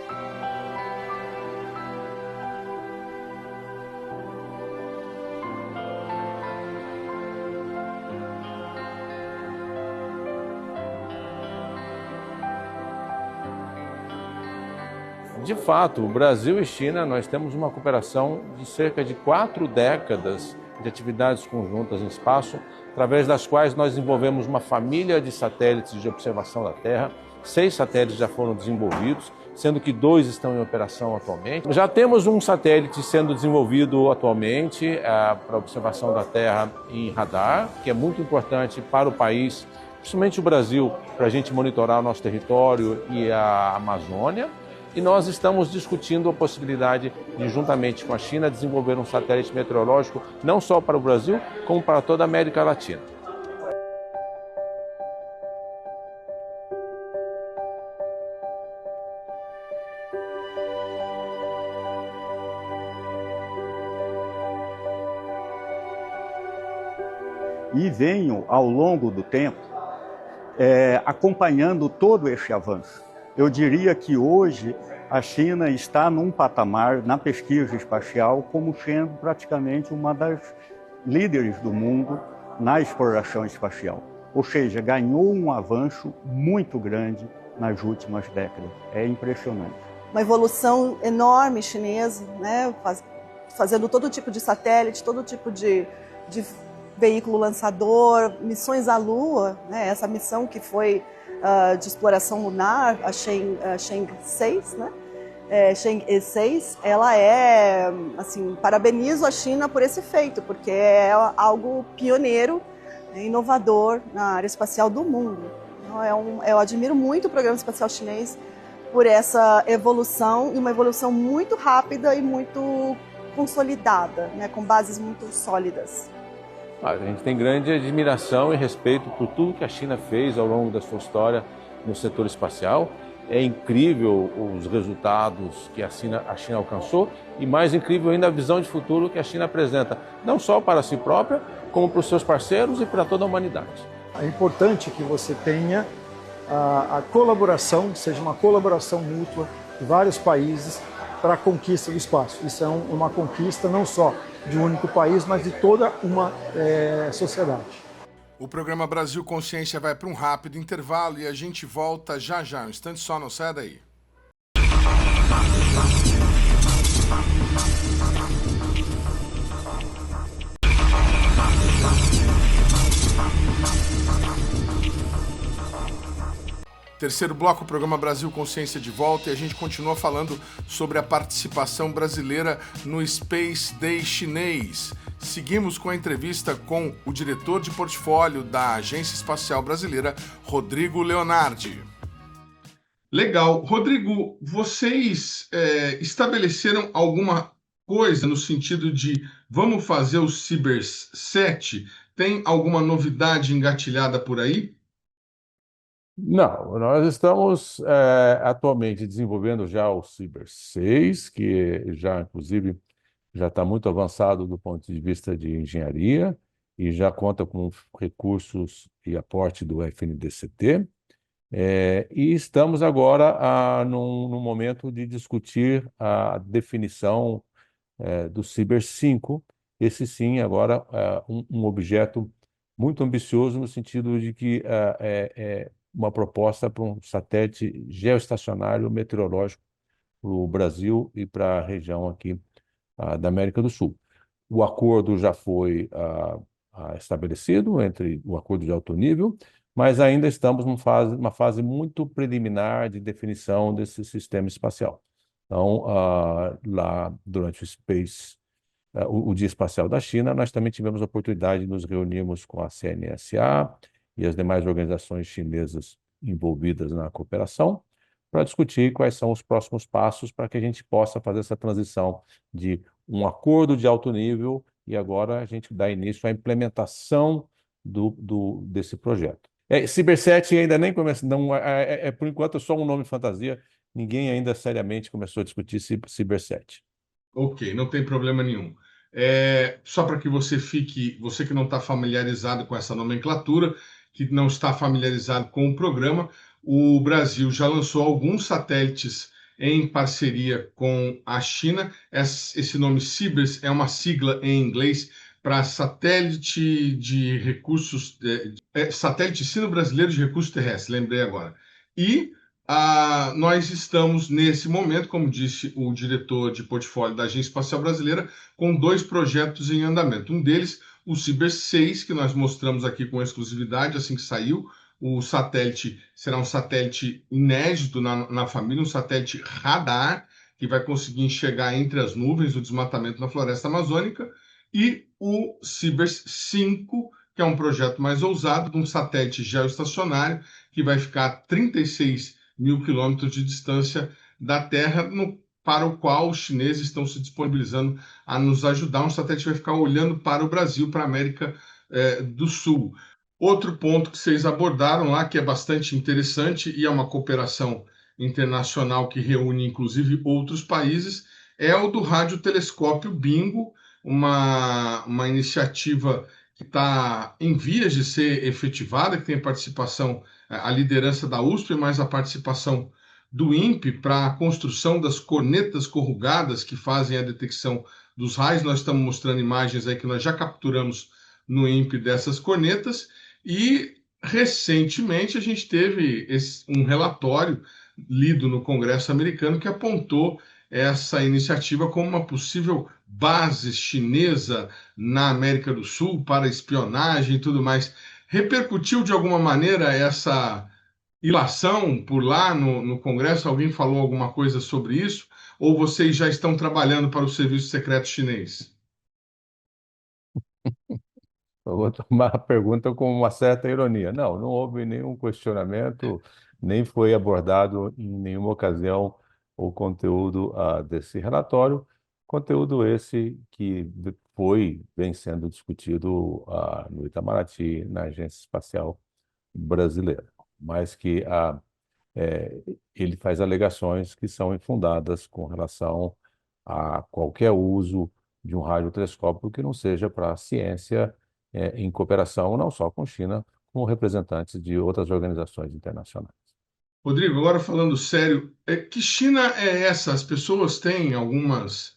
Speaker 9: De fato, o Brasil e China, nós temos uma cooperação de cerca de 4 décadas de atividades conjuntas em espaço, através das quais nós desenvolvemos uma família de satélites de observação da Terra. 6 satélites já foram desenvolvidos, sendo que 2 estão em operação atualmente. Já temos um satélite sendo desenvolvido atualmente para observação da Terra em radar, que é muito importante para o país, principalmente o Brasil, para a gente monitorar o nosso território e a Amazônia. E nós estamos discutindo a possibilidade de, juntamente com a China, desenvolver um satélite meteorológico não só para o Brasil, como para toda a América Latina.
Speaker 8: E venho, ao longo do tempo, acompanhando todo esse avanço. Eu diria que hoje a China está num patamar na pesquisa espacial como sendo praticamente uma das líderes do mundo na exploração espacial. Ou seja, ganhou um avanço muito grande nas últimas décadas. É impressionante.
Speaker 12: Uma evolução enorme chinesa, fazendo todo tipo de satélite, todo tipo de veículo lançador, missões à Lua, essa missão que foi de exploração lunar, a Chang'e 6, Chang'e 6, ela parabenizo a China por esse feito, porque é algo pioneiro, inovador na área espacial do mundo. Então, eu admiro muito o programa espacial chinês por essa evolução, e uma evolução muito rápida e muito consolidada, com bases muito sólidas.
Speaker 9: A gente tem grande admiração e respeito por tudo que a China fez ao longo da sua história no setor espacial. É incrível os resultados que a China alcançou, e mais incrível ainda a visão de futuro que a China apresenta, não só para si própria, como para os seus parceiros e para toda a humanidade.
Speaker 7: É importante que você tenha a colaboração, seja uma colaboração mútua de vários países para a conquista do espaço. Isso é uma conquista não só de um único país, mas de toda uma sociedade.
Speaker 1: O programa Brasil Consciência vai para um rápido intervalo e a gente volta já já. Um instante só, não sai daí. Terceiro bloco, o programa Brasil Consciência de volta, e a gente continua falando sobre a participação brasileira no Space Day chinês. Seguimos com a entrevista com o diretor de portfólio da Agência Espacial Brasileira, Rodrigo Leonardi. Legal. Rodrigo, vocês estabeleceram alguma coisa no sentido de vamos fazer o Cibers 7? Tem alguma novidade engatilhada por aí?
Speaker 9: Não, nós estamos atualmente desenvolvendo já o Cibers 6, que já, inclusive, já está muito avançado do ponto de vista de engenharia e já conta com recursos e aporte do FNDCT. E estamos agora num momento de discutir a definição do Cibers 5. Esse sim, agora, um objeto muito ambicioso no sentido de que uma proposta para um satélite geoestacionário meteorológico para o Brasil e para a região aqui da América do Sul. O acordo já foi estabelecido entre o acordo de alto nível, mas ainda estamos numa fase muito preliminar de definição desse sistema espacial. Então, lá durante o Dia Espacial da China, nós também tivemos a oportunidade de nos reunirmos com a CNSA e as demais organizações chinesas envolvidas na cooperação para discutir quais são os próximos passos para que a gente possa fazer essa transição de um acordo de alto nível e agora a gente dá início à implementação desse projeto. CiberSat ainda nem começa, não, por enquanto é só um nome fantasia, ninguém ainda seriamente começou a discutir CiberSat.
Speaker 1: Ok, não tem problema nenhum. Só para que você que não está familiarizado com essa nomenclatura, que não está familiarizado com o programa, o Brasil já lançou alguns satélites em parceria com a China. Esse nome CIBERS é uma sigla em inglês para Satélite de Recursos, Satélite Sino-Brasileiro de Recursos Terrestres, lembrei agora. E nós estamos, nesse momento, como disse o diretor de portfólio da Agência Espacial Brasileira, com 2 projetos em andamento. Um deles, o Ciber 6, que nós mostramos aqui com exclusividade, assim que saiu. O satélite será um satélite inédito na família, um satélite radar, que vai conseguir enxergar entre as nuvens o desmatamento na floresta amazônica. E o Cibers 5, que é um projeto mais ousado, de um satélite geoestacionário, que vai ficar a 36 mil quilômetros de distância da Terra, para o qual os chineses estão se disponibilizando a nos ajudar. Um satélite vai ficar olhando para o Brasil, para a América do Sul. Outro ponto que vocês abordaram lá, que é bastante interessante e é uma cooperação internacional que reúne inclusive outros países, é o do radiotelescópio Bingo, uma iniciativa que está em vias de ser efetivada, que tem participação, a liderança da USP, mas a participação do INPE para a construção das cornetas corrugadas que fazem a detecção dos raios. Nós estamos mostrando imagens aí que nós já capturamos no INPE dessas cornetas e recentemente a gente teve um relatório lido no Congresso americano que apontou essa iniciativa como uma possível base chinesa na América do Sul para espionagem e tudo mais. Repercutiu de alguma maneira essa ilação por lá no Congresso? Alguém falou alguma coisa sobre isso? Ou vocês já estão trabalhando para o Serviço Secreto Chinês?
Speaker 9: Eu vou tomar a pergunta com uma certa ironia. Não houve nenhum questionamento, nem foi abordado em nenhuma ocasião o conteúdo desse relatório. Conteúdo esse que vem sendo discutido no Itamaraty, na Agência Espacial Brasileira, mas que ele faz alegações que são infundadas com relação a qualquer uso de um radiotelescópio que não seja para a ciência, em cooperação não só com China, como representantes de outras organizações internacionais.
Speaker 1: Rodrigo, agora falando sério, que China é essa? As pessoas têm algumas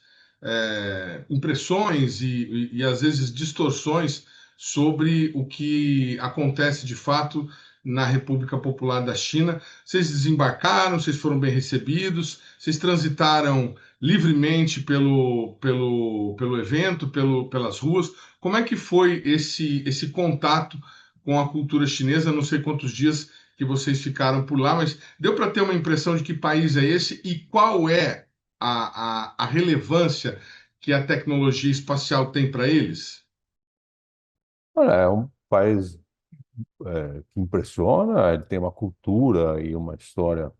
Speaker 1: impressões e às vezes distorções sobre o que acontece de fato na República Popular da China. Vocês desembarcaram, vocês foram bem recebidos, vocês transitaram livremente pelo evento, pelas ruas. Como é que foi esse contato com a cultura chinesa? Não sei quantos dias que vocês ficaram por lá, mas deu para ter uma impressão de que país é esse e qual é a relevância que a tecnologia espacial tem para eles?
Speaker 9: Olha, é um país que impressiona, ele tem uma cultura e uma história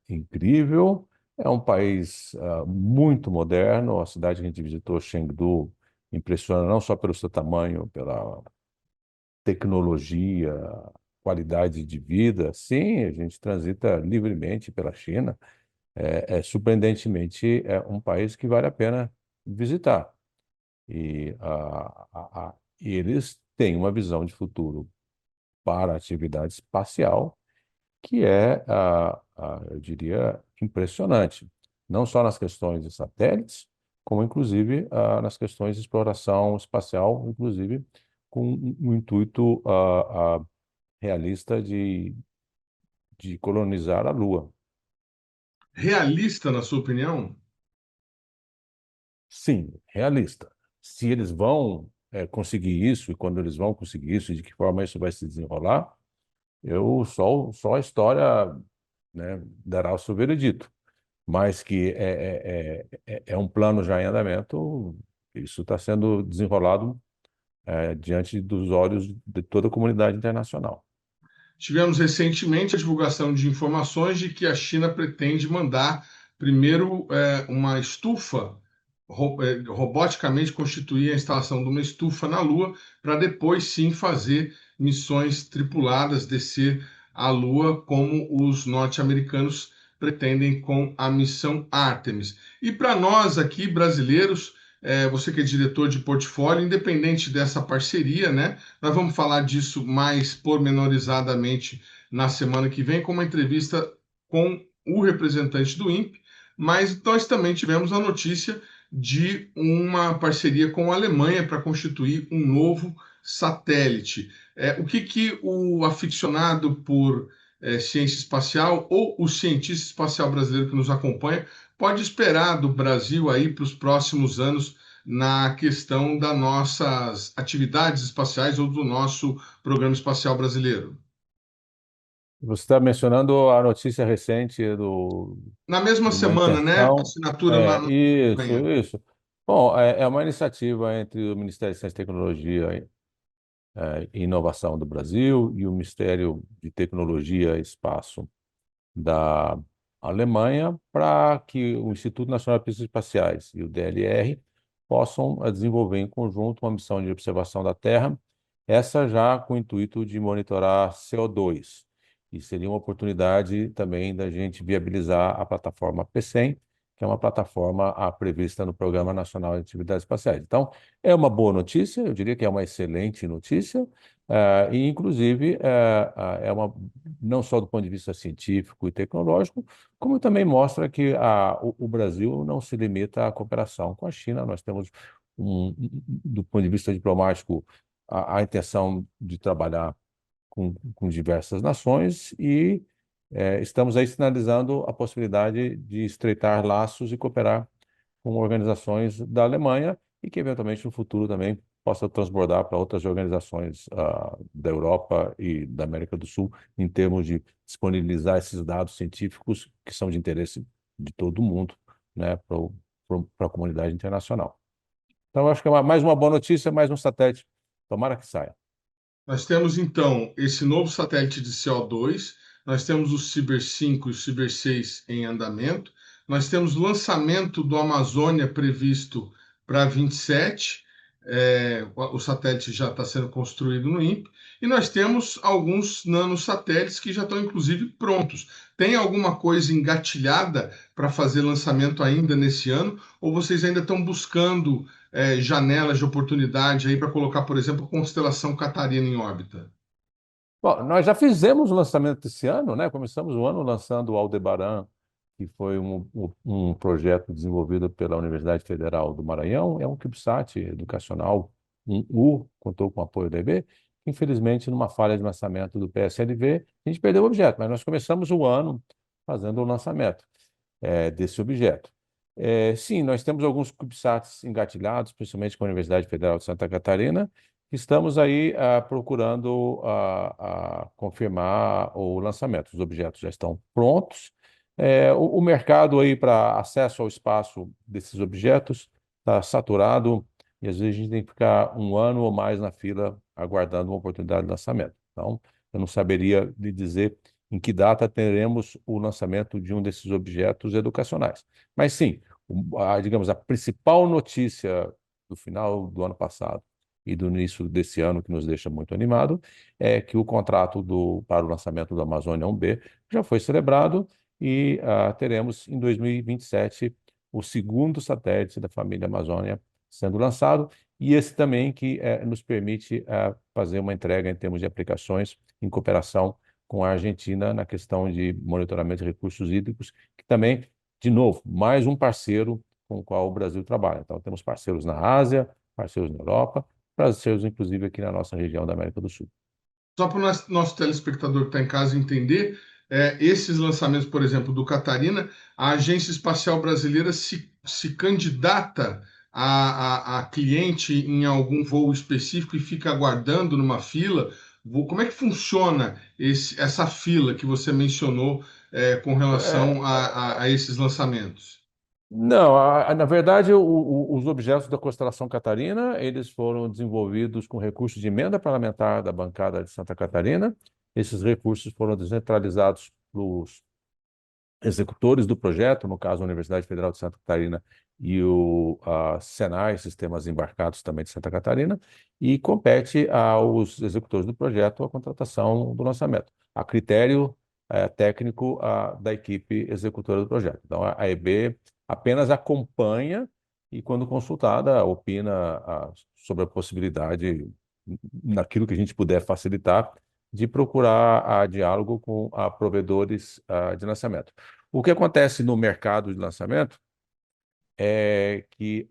Speaker 9: incrível. É um país muito moderno. A cidade que a gente visitou, Chengdu, impressiona não só pelo seu tamanho, pela tecnologia, qualidade de vida. Sim, a gente transita livremente pela China. Surpreendentemente, é um país que vale a pena visitar. E eles têm uma visão de futuro para a atividade espacial que eu diria, impressionante. Não só nas questões de satélites, como inclusive nas questões de exploração espacial, inclusive com um intuito realista de colonizar a Lua.
Speaker 1: Realista, na sua opinião?
Speaker 9: sim, realista. Se eles vão conseguir isso, e quando eles vão conseguir isso, e de que forma isso vai se desenrolar, só a história, né, dará o seu veredito. Mas que é um plano já em andamento, isso está sendo desenrolado diante dos olhos de toda a comunidade internacional.
Speaker 1: Tivemos recentemente a divulgação de informações de que a China pretende mandar primeiro uma estufa, roboticamente constituir a instalação de uma estufa na Lua, para depois sim fazer missões tripuladas, descer à Lua, como os norte-americanos pretendem com a missão Artemis. E para nós aqui, brasileiros, você que é diretor de portfólio, independente dessa parceria, né? Nós vamos falar disso mais pormenorizadamente na semana que vem, com uma entrevista com o representante do INPE, mas nós também tivemos a notícia de uma parceria com a Alemanha para constituir um novo satélite. O que o aficionado por ciência espacial ou o cientista espacial brasileiro que nos acompanha pode esperar do Brasil aí para os próximos anos na questão das nossas atividades espaciais ou do nosso programa espacial brasileiro?
Speaker 9: Você está mencionando a notícia recente
Speaker 1: Na mesma
Speaker 9: de uma
Speaker 1: semana, né?
Speaker 9: intenção.
Speaker 1: Assinatura na
Speaker 9: Isso,
Speaker 1: Alemanha.
Speaker 9: isso. Bom, é uma iniciativa entre o Ministério de Ciência e Tecnologia e Inovação do Brasil e o Ministério de Tecnologia e Espaço da Alemanha, para que o Instituto Nacional de Pesquisas Espaciais e o DLR possam desenvolver em conjunto uma missão de observação da Terra, essa já com o intuito de monitorar CO2. E seria uma oportunidade também da gente viabilizar a plataforma P100, que é uma plataforma prevista no Programa Nacional de Atividades Espaciais. Então, é uma boa notícia, eu diria que é uma excelente notícia, e, inclusive, não só do ponto de vista científico e tecnológico, como também mostra que o Brasil não se limita à cooperação com a China. Nós temos, do ponto de vista diplomático, a intenção de trabalhar com diversas nações e estamos aí sinalizando a possibilidade de estreitar laços e cooperar com organizações da Alemanha e que, eventualmente, no futuro também possa transbordar para outras organizações da Europa e da América do Sul, em termos de disponibilizar esses dados científicos que são de interesse de todo mundo, né, para a comunidade internacional. Então, eu acho que é mais uma boa notícia, mais um satélite. Tomara que saia.
Speaker 1: Nós temos, então, esse novo satélite de CO2, nós temos o Ciber 5 e o Ciber 6 em andamento, nós temos o lançamento do Amazônia previsto para 27, o satélite já está sendo construído no INPE, e nós temos alguns nanosatélites que já estão, inclusive, prontos. Tem alguma coisa engatilhada para fazer lançamento ainda nesse ano, ou vocês ainda estão buscando janelas de oportunidade aí para colocar, por exemplo, a constelação Catarina em órbita?
Speaker 9: Bom, nós já fizemos o lançamento esse ano, né? Começamos o ano lançando o Aldebaran, que foi um projeto desenvolvido pela Universidade Federal do Maranhão. É um CubeSat educacional, contou com o apoio da EB. Infelizmente, numa falha de lançamento do PSLV, a gente perdeu o objeto, mas nós começamos o ano fazendo o lançamento desse objeto. Sim, nós temos alguns CubeSats engatilhados, principalmente com a Universidade Federal de Santa Catarina. Estamos aí procurando confirmar o lançamento. Os objetos já estão prontos. O mercado aí para acesso ao espaço desses objetos está saturado e às vezes a gente tem que ficar um ano ou mais na fila aguardando uma oportunidade de lançamento. Então, eu não saberia lhe dizer em que data teremos o lançamento de um desses objetos educacionais. Mas sim, digamos, a principal notícia do final do ano passado e do início desse ano, que nos deixa muito animado, é que o contrato para o lançamento do Amazônia 1B já foi celebrado e teremos em 2027 o segundo satélite da família Amazônia sendo lançado, e esse também que nos permite fazer uma entrega em termos de aplicações em cooperação com a Argentina na questão de monitoramento de recursos hídricos, que também, de novo, mais um parceiro com o qual o Brasil trabalha. Então, temos parceiros na Ásia, parceiros na Europa, parceiros, inclusive, aqui na nossa região da América do Sul.
Speaker 1: Só para o nosso telespectador que está em casa entender, esses lançamentos, por exemplo, do Catarina, a Agência Espacial Brasileira se candidata a cliente em algum voo específico e fica aguardando numa fila? Como é que funciona essa fila que você mencionou com relação a esses lançamentos?
Speaker 9: Não, na verdade, os objetos da Constelação Catarina, eles foram desenvolvidos com recursos de emenda parlamentar da bancada de Santa Catarina. Esses recursos foram descentralizados para os executores do projeto, no caso a Universidade Federal de Santa Catarina e o Senai, Sistemas Embarcados também de Santa Catarina, e compete aos executores do projeto a contratação do lançamento, a critério técnico da equipe executora do projeto. Então, a EB apenas acompanha e, quando consultada, opina sobre a possibilidade, naquilo que a gente puder facilitar, de procurar diálogo com provedores de lançamento. O que acontece no mercado de lançamento é que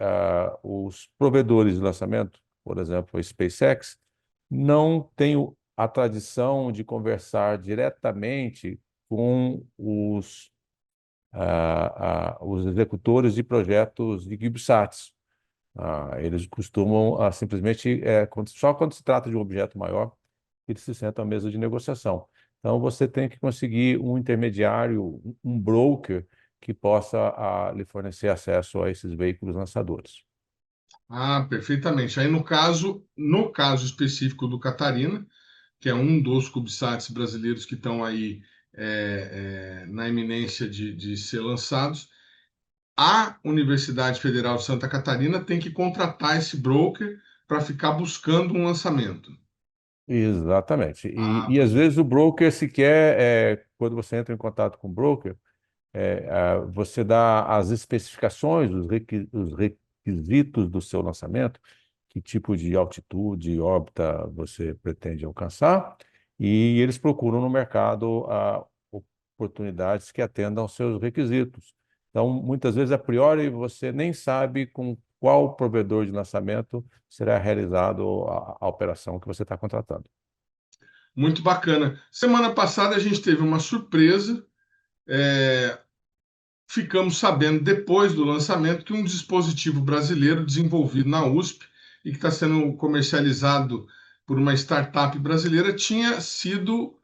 Speaker 9: os provedores de lançamento, por exemplo, a SpaceX, não têm a tradição de conversar diretamente com os executores de projetos de CubeSats. Eles costumam simplesmente, só quando se trata de um objeto maior, eles se sentam à mesa de negociação. Então, você tem que conseguir um intermediário, um broker, que possa lhe fornecer acesso a esses veículos lançadores.
Speaker 1: Perfeitamente. Aí, no caso específico do Catarina, que é um dos CubeSats brasileiros que estão aí na iminência de ser lançados, a Universidade Federal de Santa Catarina tem que contratar esse broker para ficar buscando um lançamento.
Speaker 9: Exatamente. E às vezes o broker sequer, quando você entra em contato com o broker, você dá as especificações, os requisitos do seu lançamento, que tipo de altitude, órbita você pretende alcançar, e eles procuram no mercado oportunidades que atendam aos seus requisitos. Então, muitas vezes, a priori, você nem sabe com qual provedor de lançamento será realizado a operação que você está contratando.
Speaker 1: Muito bacana. Semana passada a gente teve uma surpresa. Ficamos sabendo, depois do lançamento, que um dispositivo brasileiro desenvolvido na USP e que está sendo comercializado por uma startup brasileira tinha sido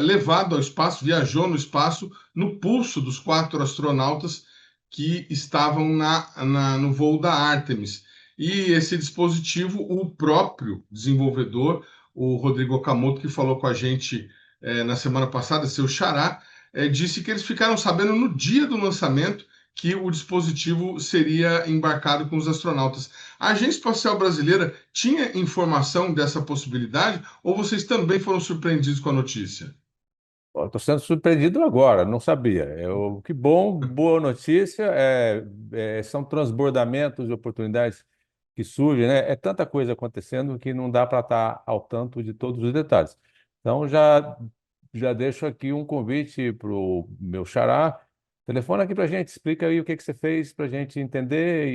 Speaker 1: levado ao espaço, viajou no espaço, no pulso dos 4 astronautas que estavam no voo da Artemis. E esse dispositivo, o próprio desenvolvedor, o Rodrigo Okamoto, que falou com a gente na semana passada, seu xará, disse que eles ficaram sabendo no dia do lançamento que o dispositivo seria embarcado com os astronautas. A Agência Espacial Brasileira tinha informação dessa possibilidade ou vocês também foram surpreendidos com a notícia?
Speaker 9: Estou sendo surpreendido agora, não sabia. Que bom, boa notícia. São transbordamentos de oportunidades que surgem, né? É tanta coisa acontecendo que não dá para estar ao tanto de todos os detalhes. Então, já deixo aqui um convite para o meu xará. Telefona aqui para a gente, explica aí o que você fez para a gente entender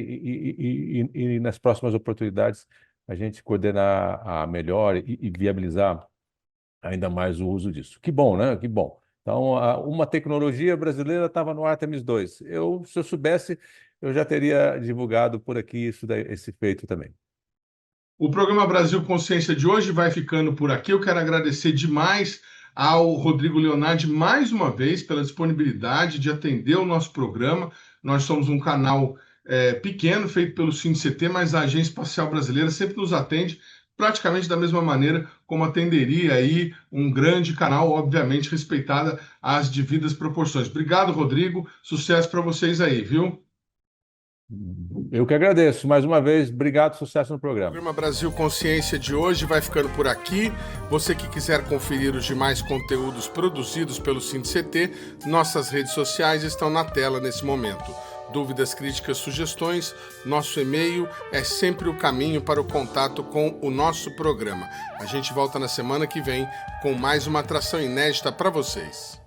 Speaker 9: e nas próximas oportunidades a gente coordenar melhor e viabilizar ainda mais o uso disso. Que bom, né? Que bom. Então, uma tecnologia brasileira estava no Artemis 2. Se eu soubesse, eu já teria divulgado por aqui esse feito também.
Speaker 1: O programa Brasil Consciência de hoje vai ficando por aqui. Eu quero agradecer demais ao Rodrigo Leonardi mais uma vez pela disponibilidade de atender o nosso programa. Nós somos um canal pequeno, feito pelo CINCT, mas a Agência Espacial Brasileira sempre nos atende praticamente da mesma maneira como atenderia aí um grande canal, obviamente respeitada as devidas proporções. Obrigado, Rodrigo. Sucesso para vocês aí, viu?
Speaker 9: Eu que agradeço. Mais uma vez, obrigado, sucesso no programa.
Speaker 1: O programa Brasil Consciência de hoje vai ficando por aqui. Você que quiser conferir os demais conteúdos produzidos pelo CINCT, nossas redes sociais estão na tela nesse momento. Dúvidas, críticas, sugestões, nosso e-mail é sempre o caminho para o contato com o nosso programa. A gente volta na semana que vem com mais uma atração inédita para vocês.